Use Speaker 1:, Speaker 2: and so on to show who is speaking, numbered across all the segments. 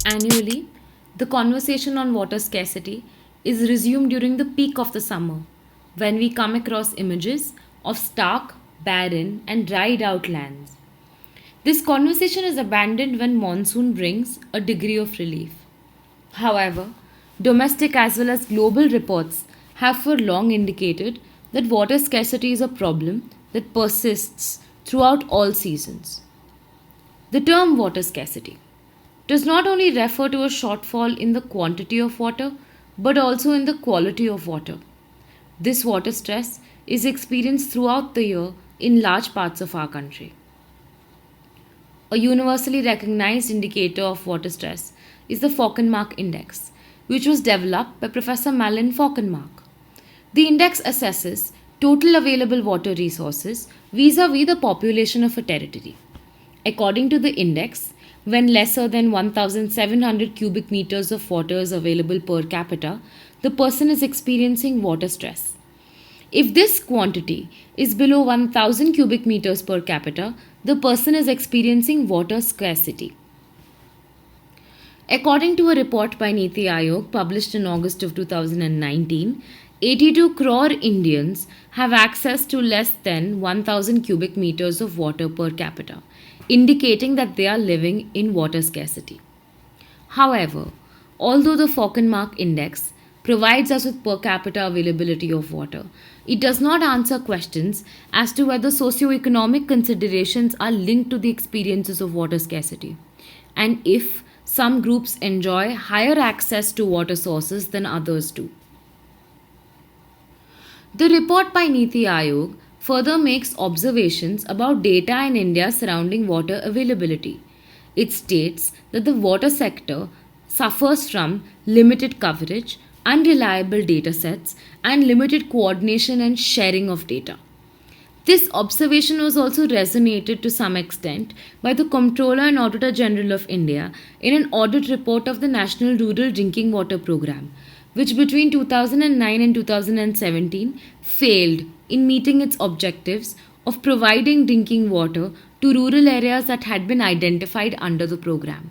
Speaker 1: Annually, the conversation on water scarcity is resumed during the peak of the summer, when we come across images of stark, barren, and dried out lands. This conversation is abandoned when monsoon brings a degree of relief. However, domestic as well as global reports have for long indicated that water scarcity is a problem that persists throughout all seasons. The term water scarcity does not only refer to a shortfall in the quantity of water but also in the quality of water. This water stress is experienced throughout the year in large parts of our country. A universally recognized indicator of water stress is the Falkenmark Index, which was developed by Professor Malin Falkenmark. The index assesses total available water resources vis a vis the population of a territory. According to the index, when lesser than 1700 cubic meters of water is available per capita, the person is experiencing water stress. If this quantity is below 1000 cubic meters per capita, the person is experiencing water scarcity. According to a report by Niti Aayog published in August of 2019, 82 crore Indians have access to less than 1000 cubic meters of water per capita, indicating that they are living in water scarcity. However, although the Falkenmark Index provides us with per capita availability of water, it does not answer questions as to whether socioeconomic considerations are linked to the experiences of water scarcity, and if some groups enjoy higher access to water sources than others do. The report by Niti Aayog further makes observations about data in India surrounding water availability. It states that the water sector suffers from limited coverage, unreliable data sets, and limited coordination and sharing of data. This observation was also resonated to some extent by the Comptroller and Auditor General of India in an audit report of the National Rural Drinking Water Programme, which between 2009 and 2017 failed in meeting its objectives of providing drinking water to rural areas that had been identified under the program.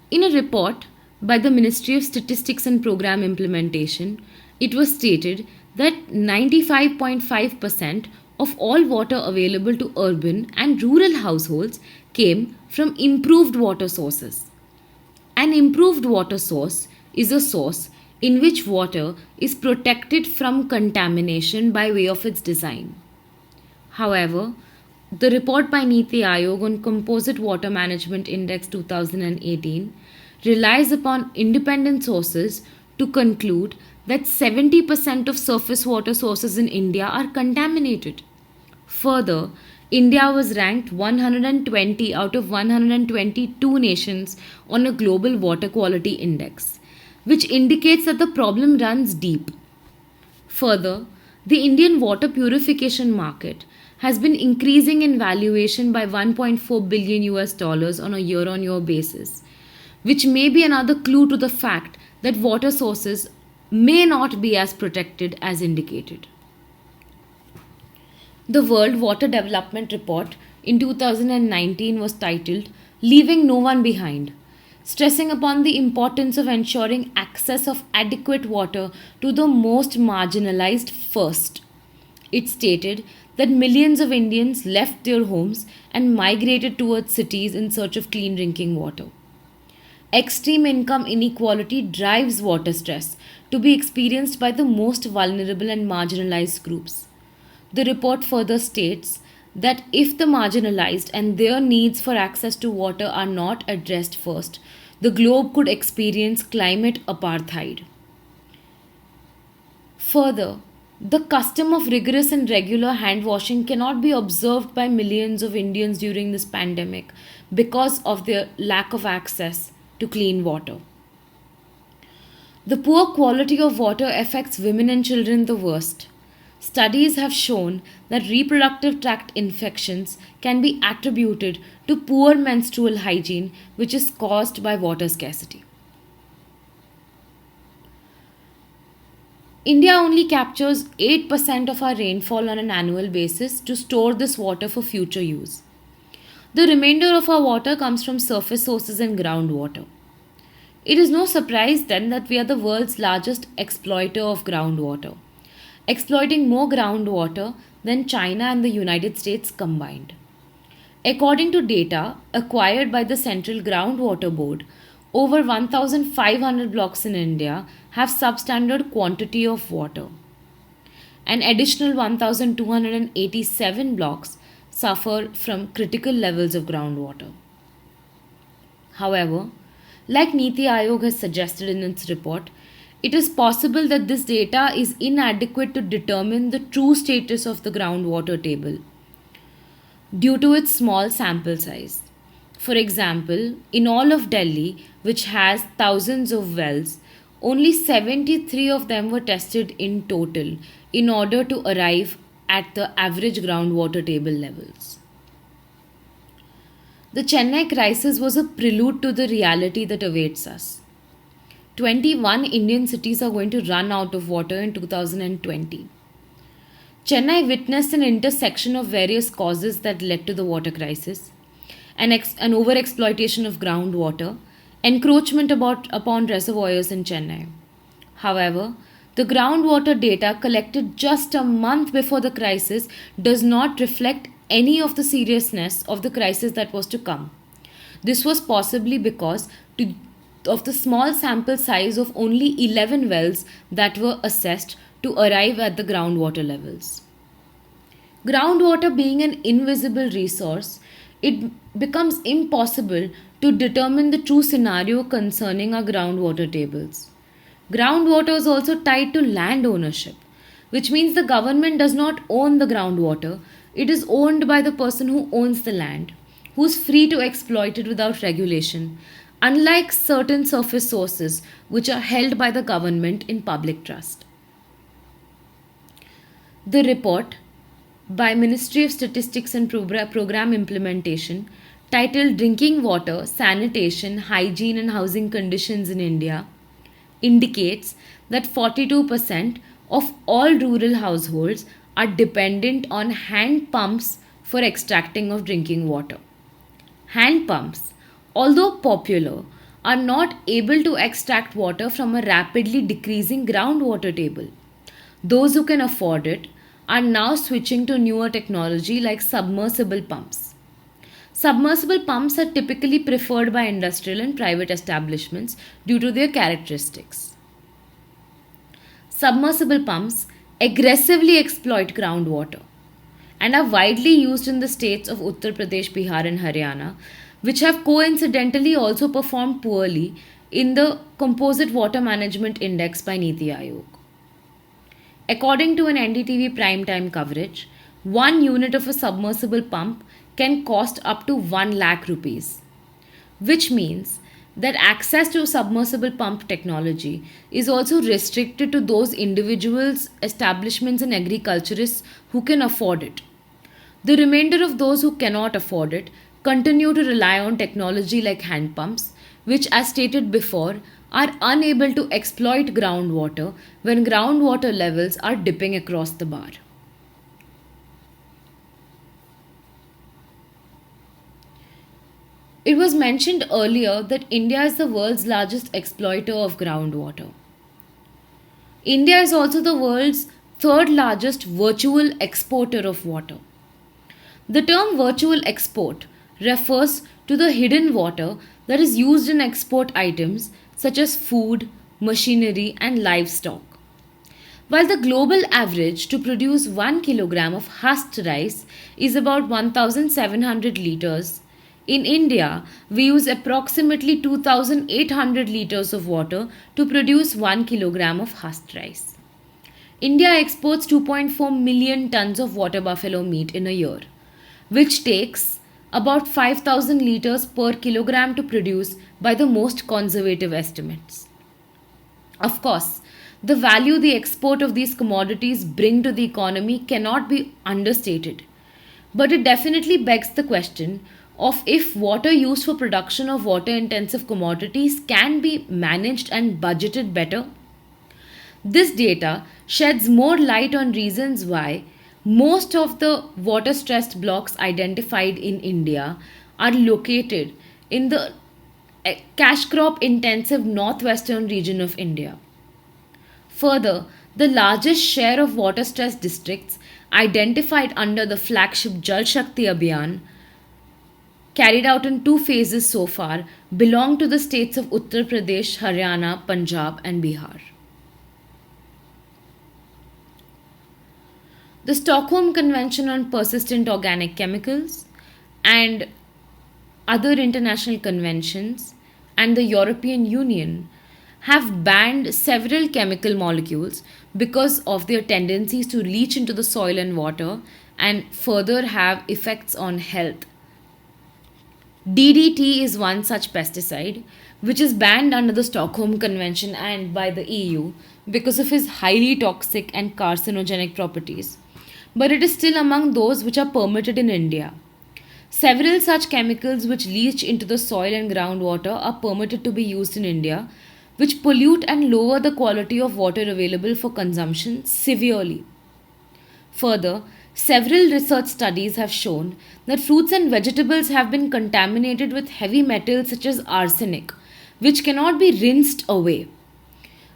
Speaker 1: In a report by the Ministry of Statistics and Program Implementation, it was stated that 95.5% of all water available to urban and rural households came from improved water sources. An improved water source is a source in which water is protected from contamination by way of its design. However, the report by Niti Aayog on Composite Water Management Index 2018 relies upon independent sources to conclude that 70% of surface water sources in India are contaminated. Further, India was ranked 120 out of 122 nations on a global water quality index, which indicates that the problem runs deep. Further, the Indian water purification market has been increasing in valuation by 1.4 billion US dollars on a year-on-year basis, which may be another clue to the fact that water sources may not be as protected as indicated. The World Water Development Report in 2019 was titled Leaving No One Behind, stressing upon the importance of ensuring access of adequate water to the most marginalized first. It stated that millions of Indians left their homes and migrated towards cities in search of clean drinking water. Extreme income inequality drives water stress to be experienced by the most vulnerable and marginalized groups. The report further states that if the marginalized and their needs for access to water are not addressed first, the globe could experience climate apartheid. Further, the custom of rigorous and regular hand washing cannot be observed by millions of Indians during this pandemic because of their lack of access to clean water. The poor quality of water affects women and children the worst. Studies have shown that reproductive tract infections can be attributed to poor menstrual hygiene, which is caused by water scarcity. India only captures 8% of our rainfall on an annual basis to store this water for future use. The remainder of our water comes from surface sources and groundwater. It is no surprise then that we are the world's largest exploiter of groundwater, exploiting more groundwater than China and the United States combined. According to data acquired by the Central Groundwater Board, over 1,500 blocks in India have substandard quantity of water. An additional 1,287 blocks suffer from critical levels of groundwater. However, like Niti Aayog has suggested in its report, it is possible that this data is inadequate to determine the true status of the groundwater table due to its small sample size. For example, in all of Delhi, which has thousands of wells, only 73 of them were tested in total in order to arrive at the average groundwater table levels. The Chennai crisis was a prelude to the reality that awaits us. 21 Indian cities are going to run out of water in 2020. Chennai witnessed an intersection of various causes that led to the water crisis: an overexploitation of groundwater, encroachment upon reservoirs in Chennai. However, the groundwater data collected just a month before the crisis does not reflect any of the seriousness of the crisis that was to come. This was possibly because of the small sample size of only 11 wells that were assessed to arrive at the groundwater levels. Groundwater being an invisible resource, it becomes impossible to determine the true scenario concerning our groundwater tables. Groundwater is also tied to land ownership, which means the government does not own the groundwater, it is owned by the person who owns the land, who is free to exploit it without regulation, unlike certain surface sources which are held by the government in public trust. The report by Ministry of Statistics and Program Implementation, titled Drinking Water, Sanitation, Hygiene and Housing Conditions in India, indicates that 42% of all rural households are dependent on hand pumps for extracting of drinking water. Hand pumps, although popular, are not able to extract water from a rapidly decreasing groundwater table. Those who can afford it are now switching to newer technology like submersible pumps. Submersible pumps are typically preferred by industrial and private establishments due to their characteristics. Submersible pumps aggressively exploit groundwater and are widely used in the states of Uttar Pradesh, Bihar, and Haryana, which have coincidentally also performed poorly in the Composite Water Management Index by Niti Aayog. According to an NDTV primetime coverage, 1 unit of a submersible pump can cost up to 1 lakh rupees, which means that access to submersible pump technology is also restricted to those individuals, establishments, and agriculturists who can afford it. The remainder of those who cannot afford it continue to rely on technology like hand pumps, which, as stated before, are unable to exploit groundwater when groundwater levels are dipping across the bar. It was mentioned earlier that India is the world's largest exploiter of groundwater. India is also the world's third largest virtual exporter of water. The term virtual export refers to the hidden water that is used in export items such as food, machinery, and livestock. While the global average to produce 1 kilogram of husked rice is about 1,700 liters, in India, we use approximately 2,800 liters of water to produce 1 kilogram of husked rice. India exports 2.4 million tons of water buffalo meat in a year, which takes about 5,000 liters per kilogram to produce by the most conservative estimates. Of course, the value the export of these commodities bring to the economy cannot be understated, but it definitely begs the question of if water used for production of water intensive commodities can be managed and budgeted better. This data sheds more light on reasons why most of the water stressed blocks identified in India are located in the cash crop intensive northwestern region of India. Further, the largest share of water stressed districts identified under the flagship Jal Shakti Abhiyan, carried out in two phases so far, belong to the states of Uttar Pradesh, Haryana, Punjab, and Bihar. The Stockholm Convention on Persistent Organic Chemicals and other international conventions and the European Union have banned several chemical molecules because of their tendencies to leach into the soil and water and further have effects on health. DDT is one such pesticide which is banned under the Stockholm Convention and by the EU because of its highly toxic and carcinogenic properties, but it is still among those which are permitted in India. Several such chemicals which leach into the soil and groundwater are permitted to be used in India, which pollute and lower the quality of water available for consumption severely. Further, several research studies have shown that fruits and vegetables have been contaminated with heavy metals such as arsenic, which cannot be rinsed away.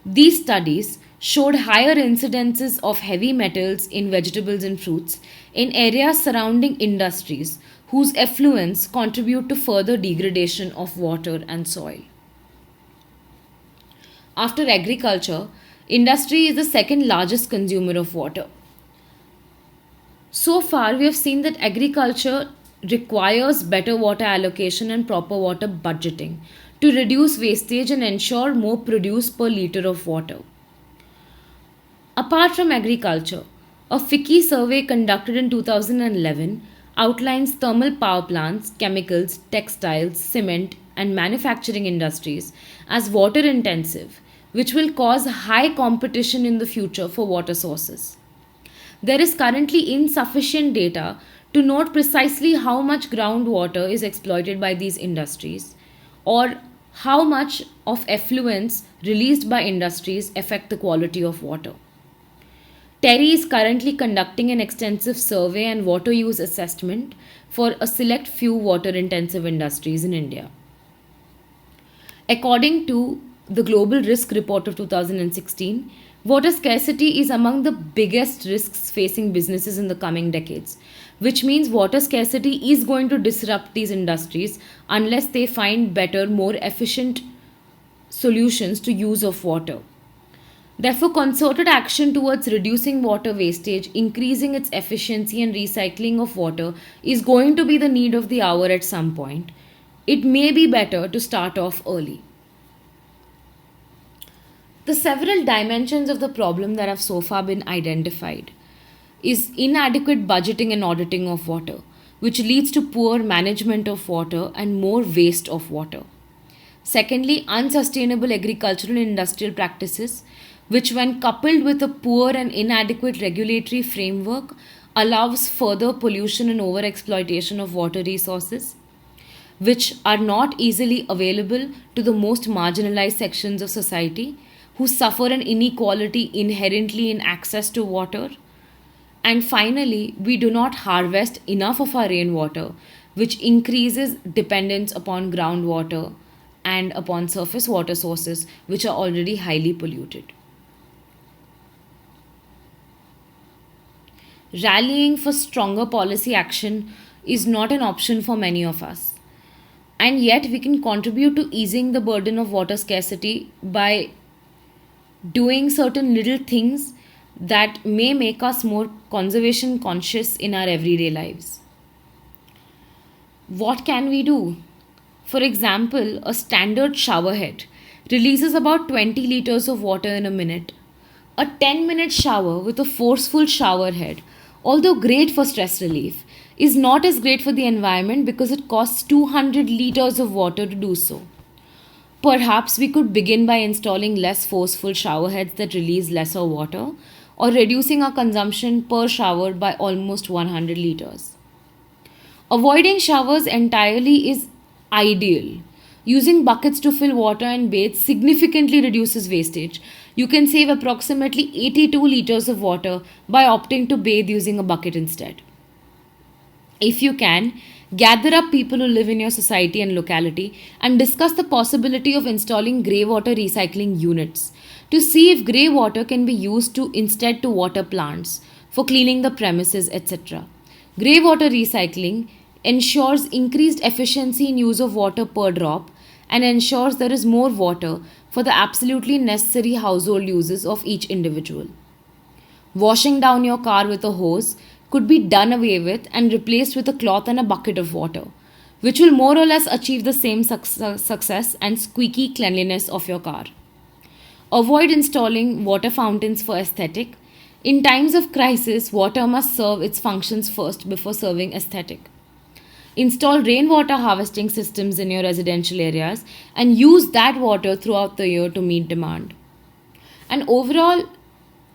Speaker 1: These studies showed higher incidences of heavy metals in vegetables and fruits in areas surrounding industries whose effluents contribute to further degradation of water and soil. After agriculture, industry is the second largest consumer of water. So far, we have seen that agriculture requires better water allocation and proper water budgeting to reduce wastage and ensure more produce per liter of water. Apart from agriculture, a FICCI survey conducted in 2011 outlines thermal power plants, chemicals, textiles, cement, and manufacturing industries as water intensive, which will cause high competition in the future for water sources. There is currently insufficient data to note precisely how much groundwater is exploited by these industries or how much of effluents released by industries affect the quality of water. TERI is currently conducting an extensive survey and water use assessment for a select few water intensive industries in India. According to the Global Risk Report of 2016, water scarcity is among the biggest risks facing businesses in the coming decades, which means water scarcity is going to disrupt these industries unless they find better, more efficient solutions to use of water. Therefore, concerted action towards reducing water wastage, increasing its efficiency and recycling of water is going to be the need of the hour at some point. It may be better to start off early. The several dimensions of the problem that have so far been identified is inadequate budgeting and auditing of water, which leads to poor management of water and more waste of water. Secondly, unsustainable agricultural and industrial practices, which when coupled with a poor and inadequate regulatory framework allows further pollution and overexploitation of water resources, which are not easily available to the most marginalized sections of society who suffer an inequality inherently in access to water. And finally, we do not harvest enough of our rainwater, which increases dependence upon groundwater and upon surface water sources, which are already highly polluted. Rallying for stronger policy action is not an option for many of us. And yet, we can contribute to easing the burden of water scarcity by doing certain little things that may make us more conservation conscious in our everyday lives. What can we do? For example, a standard shower head releases about 20 liters of water in a minute. A 10-minute shower with a forceful shower head, although great for stress relief, is not as great for the environment because it costs 200 liters of water to do so. Perhaps we could begin by installing less forceful shower heads that release lesser water or reducing our consumption per shower by almost 100 liters. Avoiding showers entirely is ideal. Using buckets to fill water and bathe significantly reduces wastage. You can save approximately 82 liters of water by opting to bathe using a bucket instead. If you can, Gather up people who live in your society and locality and discuss the possibility of installing grey water recycling units to see if grey water can be used to instead to water plants for cleaning the premises, etc. Grey water recycling ensures increased efficiency in use of water per drop and ensures there is more water for the absolutely necessary household uses of each individual. Washing down your car with a hose could be done away with and replaced with a cloth and a bucket of water, which will more or less achieve the same success and squeaky cleanliness of your car. Avoid installing water fountains for aesthetic. In times of crisis, water must serve its functions first before serving aesthetic. Install rainwater harvesting systems in your residential areas and use that water throughout the year to meet demand. And overall,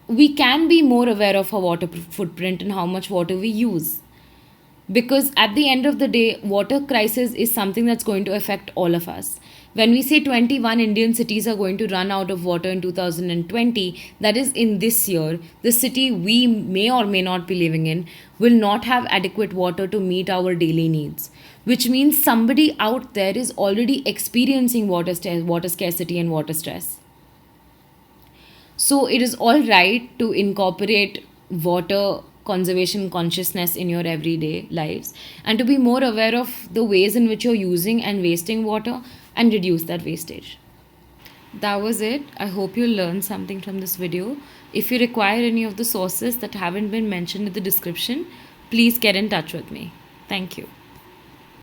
Speaker 1: we can be more aware of our water footprint and how much water we use. Because at the end of the day, water crisis is something that's going to affect all of us. When we say 21 Indian cities are going to run out of water in 2020, that is in this year, the city we may or may not be living in will not have adequate water to meet our daily needs. Which means somebody out there is already experiencing water scarcity and water stress. So it is all right to incorporate water conservation consciousness in your everyday lives and to be more aware of the ways in which you're using and wasting water and reduce that wastage. That was it. I hope you learned something from this video. If you require any of the sources that haven't been mentioned in the description, please get in touch with me. Thank you.